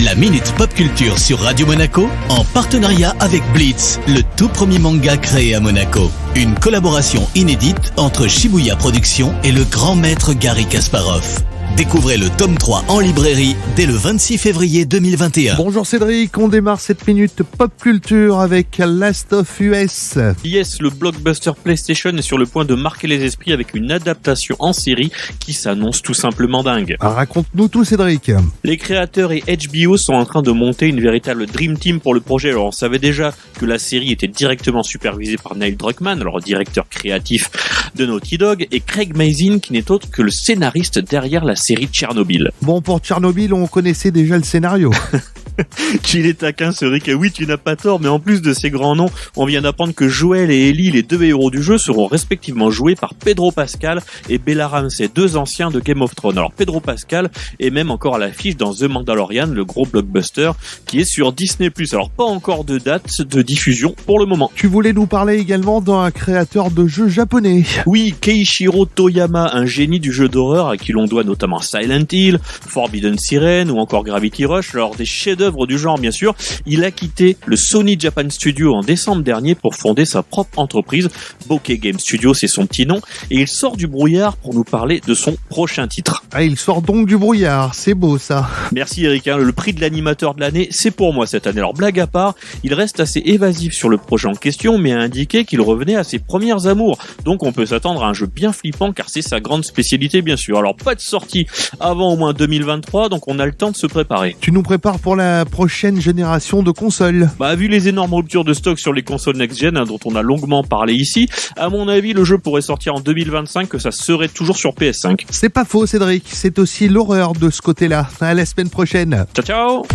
La Minute Pop Culture sur Radio Monaco, en partenariat avec Blitz, le tout premier manga créé à Monaco. Une collaboration inédite entre Shibuya Productions et le grand maître Garry Kasparov. Découvrez le tome 3 en librairie dès le 26 février 2021. Bonjour Cédric, on démarre cette minute pop culture avec Last of Us. Yes, le blockbuster PlayStation est sur le point de marquer les esprits avec une adaptation en série qui s'annonce tout simplement dingue. Raconte-nous tout Cédric. Les créateurs et HBO sont en train de monter une véritable Dream Team pour le projet. Alors on savait déjà que la série était directement supervisée par Neil Druckmann, alors directeur créatif de Naughty Dog, et Craig Mazin qui n'est autre que le scénariste derrière la série Tchernobyl. Bon, pour Tchernobyl, on connaissait déjà le scénario. Qu'il est taquin, Cédric. Oui, tu n'as pas tort, mais en plus de ces grands noms, on vient d'apprendre que Joel et Ellie, les deux héros du jeu, seront respectivement joués par Pedro Pascal et Bella Ramsey, deux anciens de Game of Thrones. Alors Pedro Pascal est même encore à l'affiche dans The Mandalorian, le gros blockbuster qui est sur Disney+. Alors pas encore de date de diffusion pour le moment. Tu voulais nous parler également d'un créateur de jeux japonais. Oui, Keishiro Toyama, un génie du jeu d'horreur à qui l'on doit notamment Silent Hill, Forbidden Siren ou encore Gravity Rush, alors des chefs-d'œuvre du genre bien sûr. Il a quitté le Sony Japan Studio en décembre dernier pour fonder sa propre entreprise. Bokeh Game Studio, c'est son petit nom, et il sort du brouillard pour nous parler de son prochain titre. Ah, il sort donc du brouillard, c'est beau ça. Merci Eric, le prix de l'animateur de l'année, c'est pour moi cette année. Alors blague à part, il reste assez évasif sur le projet en question, mais a indiqué qu'il revenait à ses premières amours. Donc on peut s'attendre à un jeu bien flippant car c'est sa grande spécialité bien sûr. Alors pas de sortie avant au moins 2023, donc on a le temps de se préparer. Tu nous prépares pour la prochaine génération de consoles. Vu les énormes ruptures de stock sur les consoles next-gen dont on a longuement parlé ici, à mon avis le jeu pourrait sortir en 2025, que ça serait toujours sur PS5. C'est pas faux Cédric, c'est aussi l'horreur de ce côté-là. À la semaine prochaine. Ciao ciao.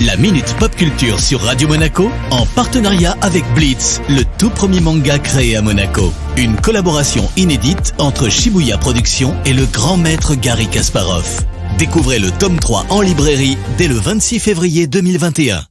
La Minute Pop Culture sur Radio Monaco, en partenariat avec Blitz, le tout premier manga créé à Monaco. Une collaboration inédite entre Shibuya Productions et le grand maître Garry Kasparov. Découvrez le tome 3 en librairie dès le 26 février 2021.